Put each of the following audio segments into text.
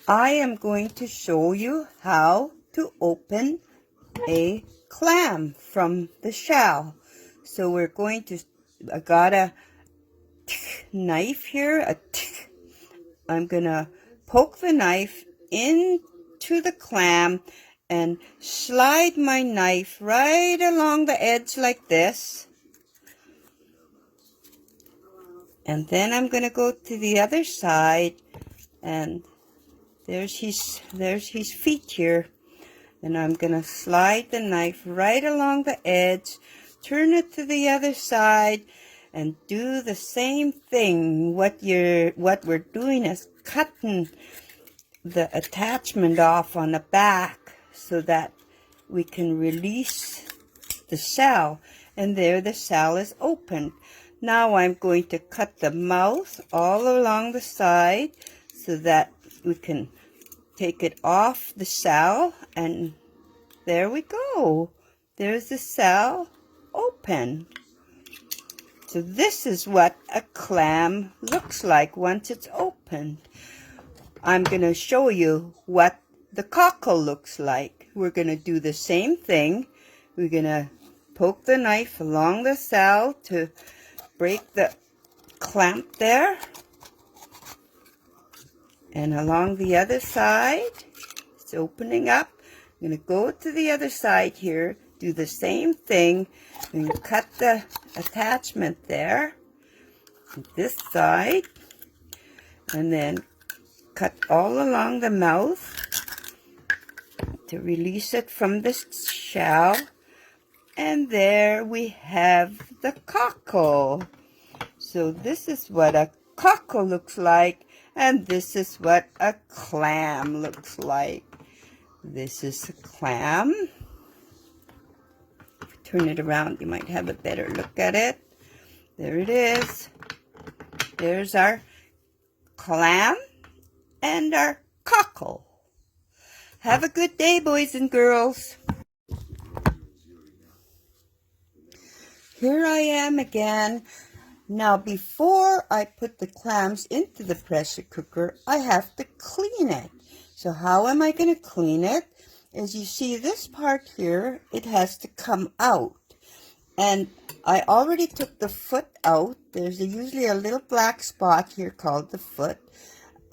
I am going to show you how to open a clam from the shell. So we're going to, I got a knife here, I'm gonna poke the knife into the clam and slide my knife right along the edge like this. And then I'm gonna go to the other side, and there's his feet here. And I'm gonna slide the knife right along the edge, turn it to the other side, and do the same thing. What we're doing is cutting the attachment off on the back so that we can release the shell. And there the shell is opened. Now I'm going to cut the mouth all along the side so that we can take it off the shell, and there we go. There's the shell open. So this is what a clam looks like once it's opened. I'm going to show you what the cockle looks like. We're going to do the same thing. We're going to poke the knife along the shell to break the clamp there. And along the other side, it's opening up. I'm going to go to the other side here, do the same thing, and cut the attachment there, this side, and then cut all along the mouth to release it from the shell. And there we have the cockle. So this is what a cockle looks like, and this is what a clam looks like. This is a clam. If you turn it around, you might have a better look at it. There it is. There's our clam and our cockle. Have a good day, boys and girls. Here I am again. Now, before I put the clams into the pressure cooker, I have to clean it. So how am I going to clean it? As you see this part here, it has to come out. And I already took the foot out. There's usually a little black spot here called the foot.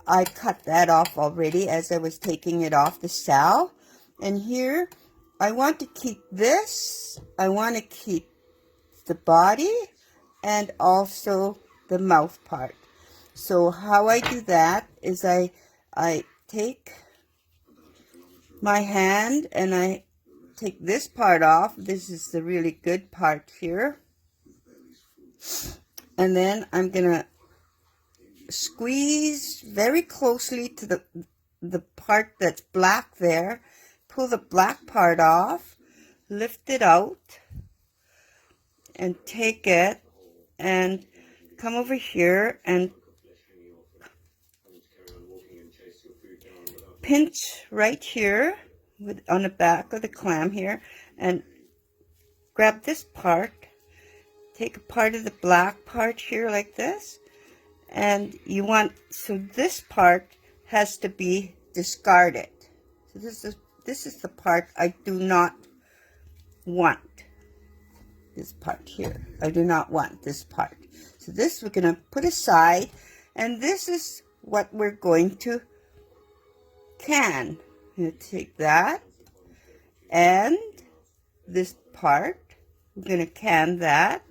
I cut that off already as I was taking it off the shell. And here, I want to keep this. I want to keep the body and also the mouth part. So how I do that is I take my hand and I take this part off. This is the really good part here. And then I'm gonna squeeze very closely to the part that's black there. Pull the black part off, lift it out, and take it and come over here and pinch right here on the back of the clam here, and grab this part, take a part of the black part here like this, and you want, so this part has to be discarded. So this is the part I do not want. This part here, I do not want this part. So this we're going to put aside, and this is what we're going to can. I'm going to take that and this part, we're going to can that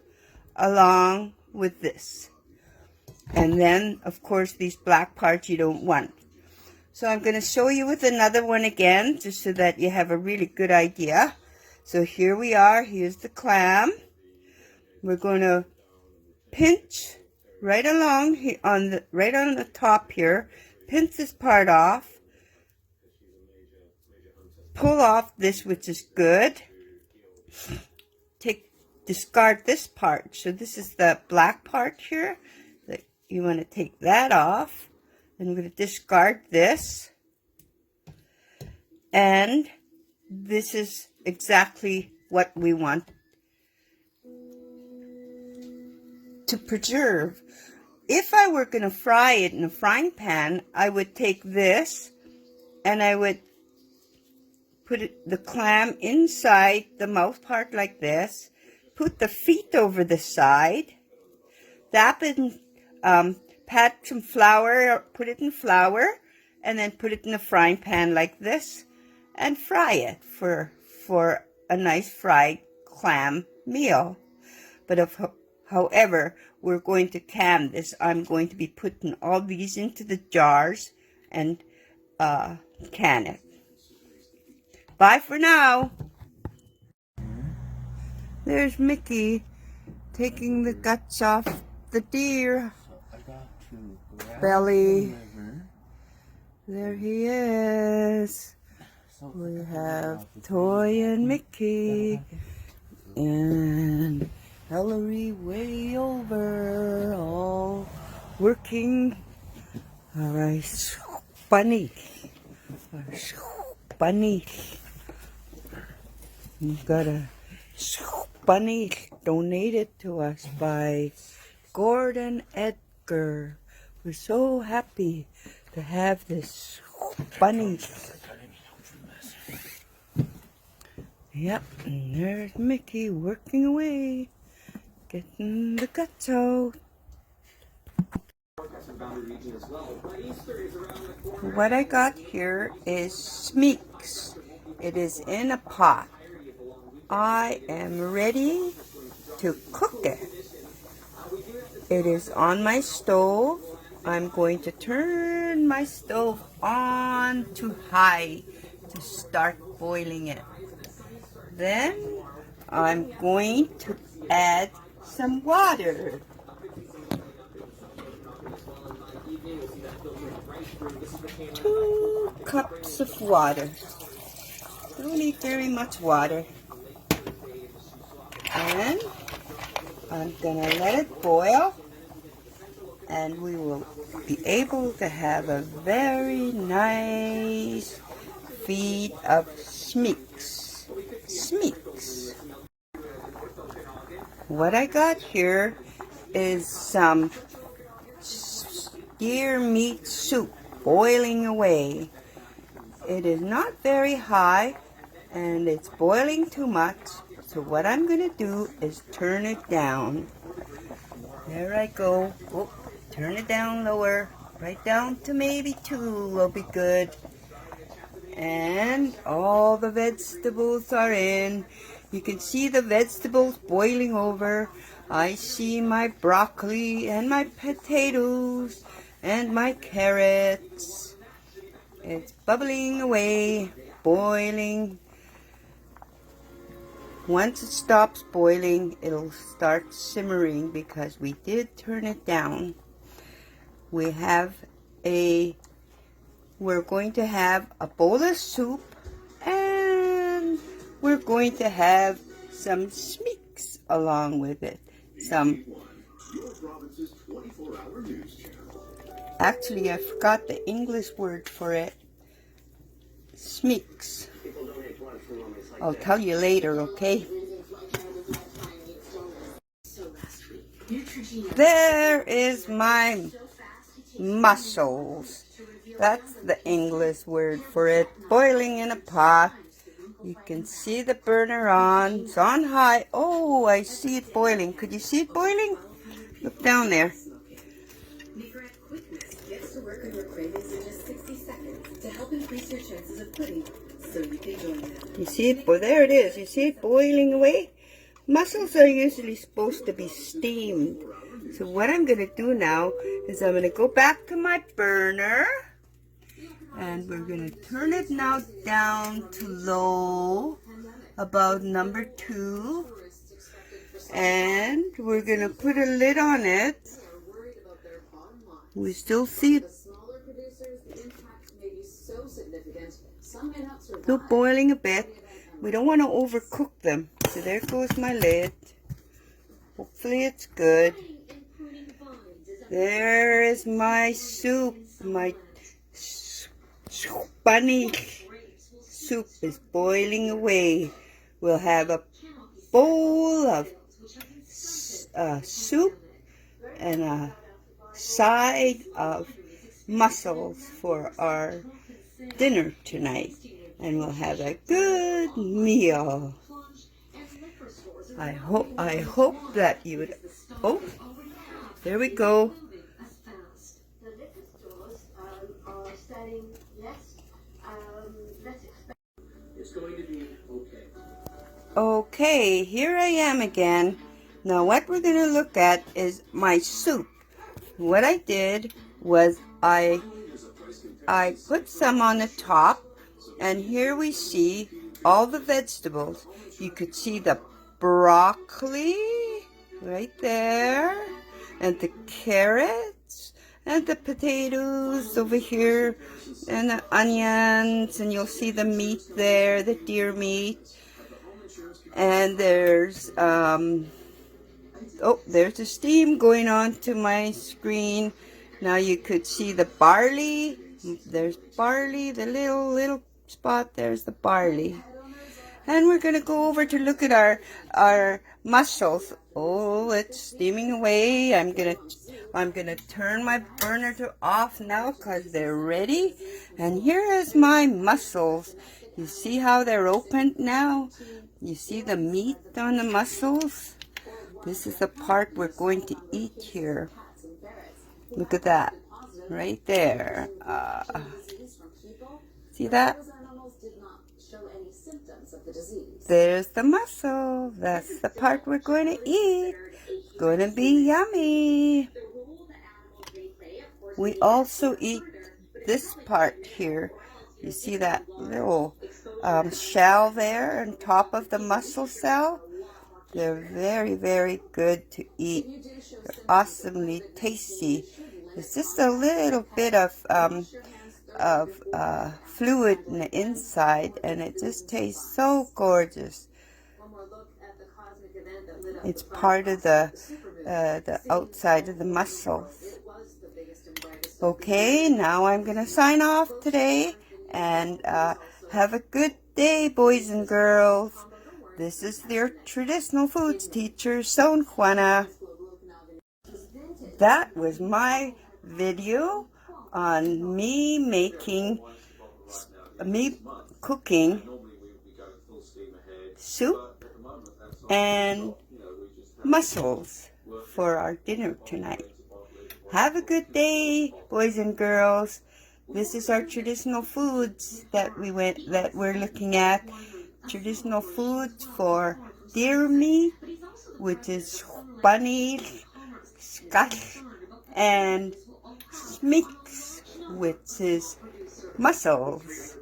along with this. And then, of course, these black parts you don't want. So I'm going to show you with another one again, just so that you have a really good idea. So here we are. Here's the clam. We're going to pinch right along here right on the top here. Pinch this part off. Pull off this, which is good. Discard this part. So this is the black part here. You want to take that off. And we're going to discard this. And this is exactly what we want to preserve. If I were going to fry it in a frying pan, I would take this and I would put the clam inside the mouth part like this, put the feet over the side, dap it in, pat some flour, put it in flour, and then put it in a frying pan like this, and fry it for a nice fried clam meal. But however, we're going to can this. I'm going to be putting all these into the jars and can it. Bye for now. There's Mickey taking the guts off the deer belly. There he is. We have Toy and Mickey and Ellery way over, all working. All right, bunny. Bunny. We've got a bunny donated to us by Gordon Edgar. We're so happy to have this bunny. Yep, and there's Mickey working away, getting the guts out. What I got here is smeeks. It is in a pot. I am ready to cook it. It is on my stove. I'm going to turn my stove on to high to start boiling it. Then I'm going to add some water. 2 cups of water. Don't need very much water. And I'm gonna let it boil, and we will be able to have a very nice feed of smeeks. Smeeks. What I got here is some deer meat soup boiling away. It is not very high and it's boiling too much, so what I'm going to do is turn it down. There I go. Oh, turn it down lower, right down to maybe 2 will be good. And all the vegetables are in. You can see the vegetables boiling over. I see my broccoli and my potatoes and my carrots. It's bubbling away, boiling. Once it stops boiling, it'll start simmering because we did turn it down. We're going to have a bowl of soup, and we're going to have some smeeks along with it. Actually, I forgot the English word for it. Smeeks. I'll tell you later, okay? There is my mussels. That's the English word for it. Boiling in a pot. You can see the burner on. It's on high. Oh, I see it boiling. Could you see it boiling? Look down there. You see it? Well, there it is. You see it boiling away? Mussels are usually supposed to be steamed. So what I'm going to do now is I'm going to go back to my burner. And we're going to turn it now down to low, about number 2. And we're going to put a lid on it. We still see it still boiling a bit. We don't want to overcook them. So there goes my lid. Hopefully it's good. There is my soup. My bunny soup is boiling away. We'll have a bowl of soup and a side of mussels for our dinner tonight, and we'll have a good meal. I hope that you would. Oh, there we go. Okay, here I am again. Now what we're going to look at is my soup. What I did was I put some on the top, and here we see all the vegetables. You could see the broccoli right there, and the carrots, and the potatoes over here, and the onions, and you'll see the meat there, the deer meat. And there's there's the steam going on to my screen. Now you could see the barley. There's barley, the little spot, there's the barley. And we're gonna go over to look at our mussels. Oh, it's steaming away. I'm gonna turn my burner to off now because they're ready. And here is my mussels. You see how they're opened now? You see the meat on the mussels? This is the part we're going to eat here. Look at that, right there. See that? There's the mussel. That's the part we're going to eat. It's going to be yummy. We also eat this part here. You see that little shell there on top of the mussel shell? They're very, very good to eat. They're awesomely tasty. It's just a little bit of fluid in the inside, and it just tastes so gorgeous. It's part of the outside of the mussels. Okay, now I'm going to sign off today, and have a good day, boys and girls. This is their traditional foods teacher, SunHwrna. That was my video on me cooking soup and mussels for our dinner tonight. Have a good day, boys and girls. This is our traditional foods that we're looking at. Traditional foods for deer meat, which is bunny, scush, and smicks, which is mussels.